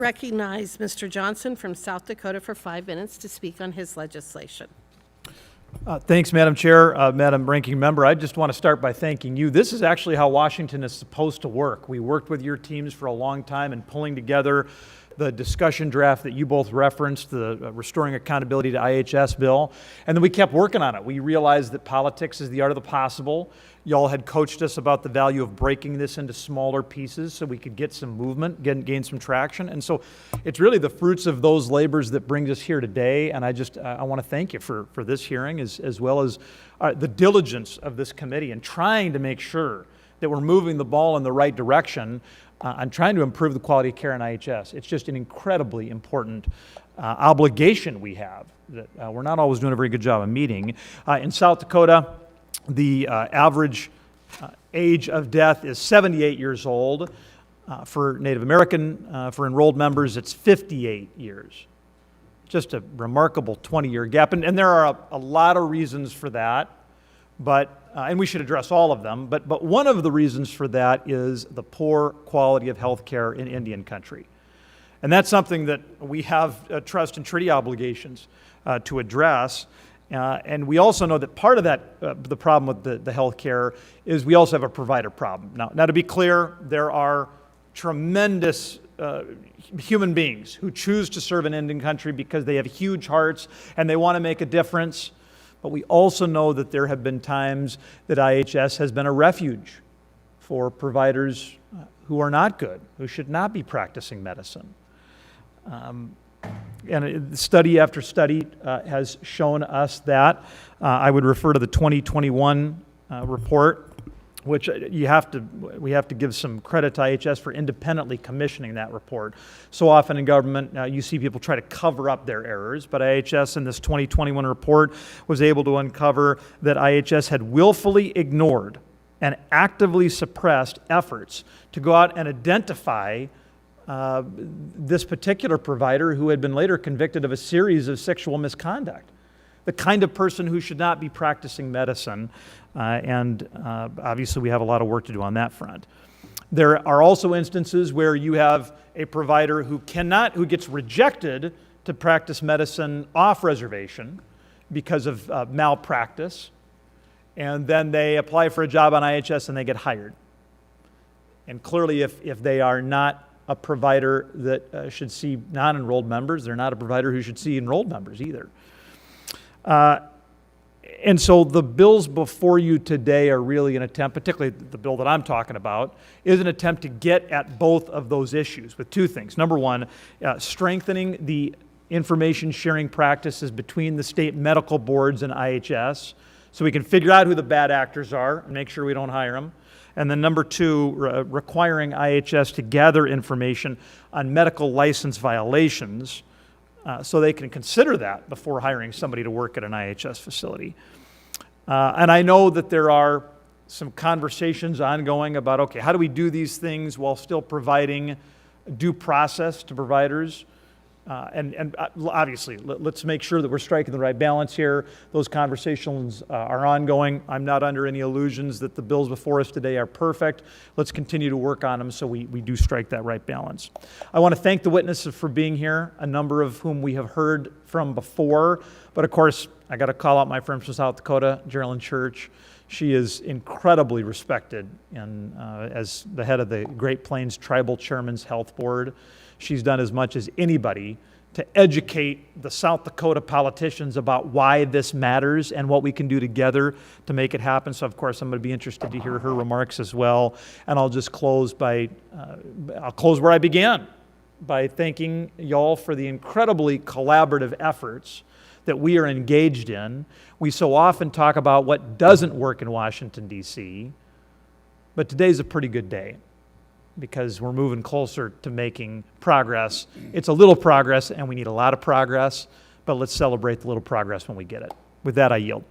Recognize Mr. Johnson from South Dakota for 5 minutes to speak on his legislation. Thanks, Madam Chair, Madam Ranking Member. I just want to start by thanking you. This is actually how Washington is supposed to work. We worked with your teams for a long time in pulling together the discussion draft that you both referenced, the Restoring Accountability to IHS bill, and then we kept working on it. We realized that politics is the art of the possible. Y'all had coached us about the value of breaking this into smaller pieces so we could get some movement, gain some traction. And so it's really the fruits of those labors that brings us here today. And I want to thank you for this hearing as well as the diligence of this committee and trying to make sure that we're moving the ball in the right direction on trying to improve the quality of care in IHS. It's just an incredibly important obligation we have that we're not always doing a very good job of meeting. In South Dakota, the average age of death is 78 years old. For Native American, for enrolled members, it's 58 years. Just a remarkable 20-year gap. And there are a lot of reasons for that, and we should address all of them. But one of the reasons for that is the poor quality of health care in Indian country. And that's something that we have trust and treaty obligations to address. And we also know that part of that, the problem with the health care is we also have a provider problem. Now, to be clear, there are tremendous human beings who choose to serve in Indian country because they have huge hearts and they want to make a difference. But we also know that there have been times that IHS has been a refuge for providers who are not good, who should not be practicing medicine. And study after study has shown us that. I would refer to the 2021 report, which we have to give some credit to IHS for independently commissioning that report. So often in government, you see people try to cover up their errors, but IHS in this 2021 report was able to uncover that IHS had willfully ignored and actively suppressed efforts to go out and identify this particular provider who had been later convicted of a series of sexual misconduct, the kind of person who should not be practicing medicine, and obviously we have a lot of work to do on that front. There are also instances where you have a provider who gets rejected to practice medicine off reservation because of malpractice, and then they apply for a job on IHS and they get hired. And clearly if they are not a provider that should see non-enrolled members, they're not a provider who should see enrolled members either. And so the bills before you today are really an attempt, particularly the bill that I'm talking about, is an attempt to get at both of those issues with two things. Number one, strengthening the information sharing practices between the state medical boards and IHS so we can figure out who the bad actors are and make sure we don't hire them. And then number two, requiring IHS to gather information on medical license violations so they can consider that before hiring somebody to work at an IHS facility. And I know that there are some conversations ongoing about, okay, how do we do these things while still providing due process to providers? And obviously, let's make sure that we're striking the right balance here. Those conversations are ongoing. I'm not under any illusions that the bills before us today are perfect. Let's continue to work on them so we do strike that right balance. I want to thank the witnesses for being here, a number of whom we have heard from before. But of course, I got to call out my friend from South Dakota, Geraldine Church. She is incredibly respected as the head of the Great Plains Tribal Chairman's Health Board. She's done as much as anybody to educate the South Dakota politicians about why this matters and what we can do together to make it happen. So, of course, I'm going to be interested to hear her remarks as well. And I'll just close I'll close where I began, by thanking y'all for the incredibly collaborative efforts that we are engaged in. We so often talk about what doesn't work in Washington, D.C., but today's a pretty good day, because we're moving closer to making progress. It's a little progress, and we need a lot of progress, but let's celebrate the little progress when we get it. With that, I yield.